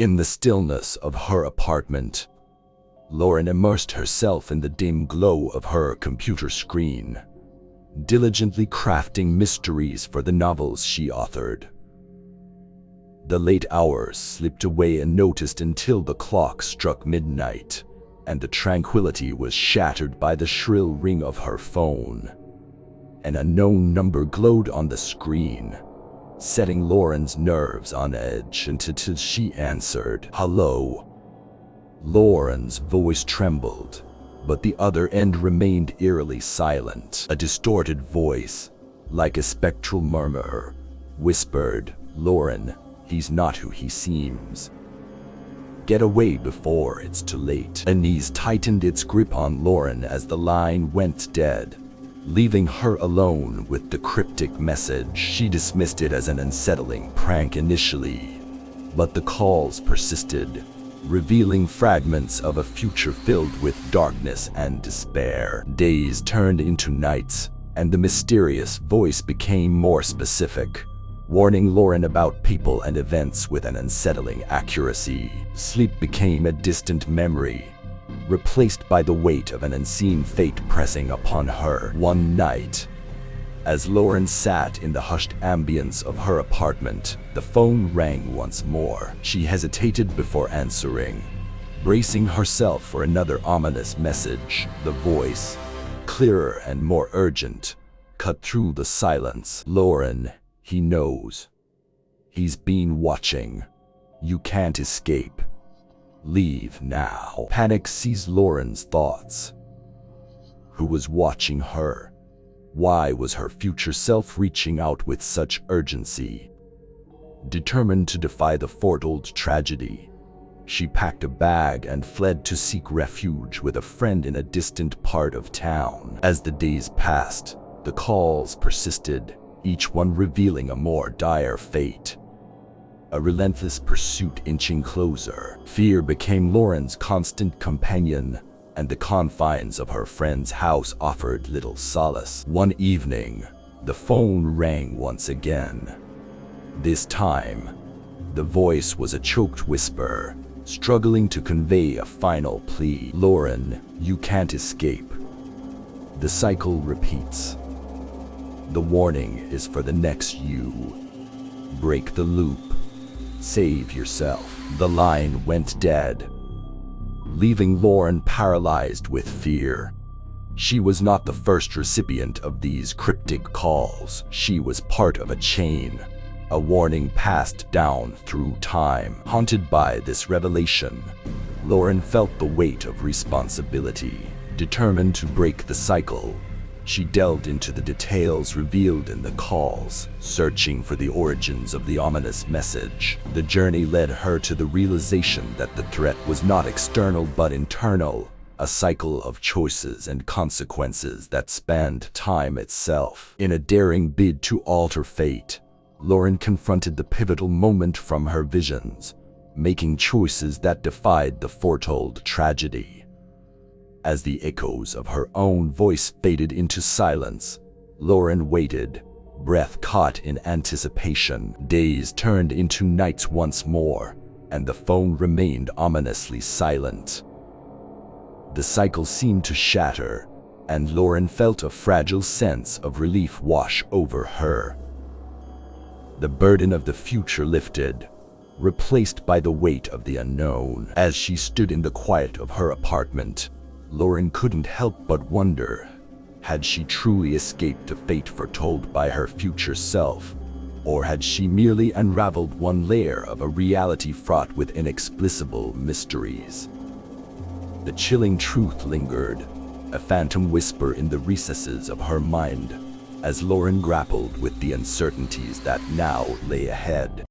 In the stillness of her apartment, Lauren immersed herself in the dim glow of her computer screen, diligently crafting mysteries for the novels she authored. The late hours slipped away unnoticed until the clock struck midnight, and the tranquility was shattered by the shrill ring of her phone. An unknown number glowed on the screen, setting Lauren's nerves on edge until she answered. "Hello." Lauren's voice trembled, but the other end remained eerily silent. A distorted voice, like a spectral murmur, whispered, "Lauren, he's not who he seems. Get away before it's too late." Unease tightened its grip on Lauren as the line went dead, leaving her alone with the cryptic message. She dismissed it as an unsettling prank initially, but the calls persisted, revealing fragments of a future filled with darkness and despair. Days turned into nights, and the mysterious voice became more specific, warning Lauren about people and events with an unsettling accuracy. Sleep became a distant memory, replaced by the weight of an unseen fate pressing upon her. One night, as Lauren sat in the hushed ambience of her apartment, the phone rang once more. She hesitated before answering, bracing herself for another ominous message. The voice, clearer and more urgent, cut through the silence. "Lauren, he knows. He's been watching. You can't escape. Leave now." Panic seized Lauren's thoughts. Who was watching her? Why was her future self reaching out with such urgency? Determined to defy the foretold tragedy, she packed a bag and fled to seek refuge with a friend in a distant part of town. As the days passed, the calls persisted, each one revealing a more dire fate. A relentless pursuit inching closer. Fear became Lauren's constant companion, and the confines of her friend's house offered little solace. One evening, the phone rang once again. This time, the voice was a choked whisper, struggling to convey a final plea. "Lauren, you can't escape. The cycle repeats. The warning is for the next you. Break the loop. Save yourself." The line went dead, leaving Lauren paralyzed with fear. She was not the first recipient of these cryptic calls. She was part of a chain, a warning passed down through time. Haunted by this revelation, Lauren felt the weight of responsibility. Determined to break the cycle, she delved into the details revealed in the calls, searching for the origins of the ominous message. The journey led her to the realization that the threat was not external but internal, a cycle of choices and consequences that spanned time itself. In a daring bid to alter fate, Lauren confronted the pivotal moment from her visions, making choices that defied the foretold tragedy. As the echoes of her own voice faded into silence, Lauren waited, breath caught in anticipation. Days turned into nights once more, and the phone remained ominously silent. The cycle seemed to shatter, and Lauren felt a fragile sense of relief wash over her. The burden of the future lifted, replaced by the weight of the unknown. As she stood in the quiet of her apartment, Lauren couldn't help but wonder, had she truly escaped a fate foretold by her future self, or had she merely unraveled one layer of a reality fraught with inexplicable mysteries? The chilling truth lingered, a phantom whisper in the recesses of her mind, as Lauren grappled with the uncertainties that now lay ahead.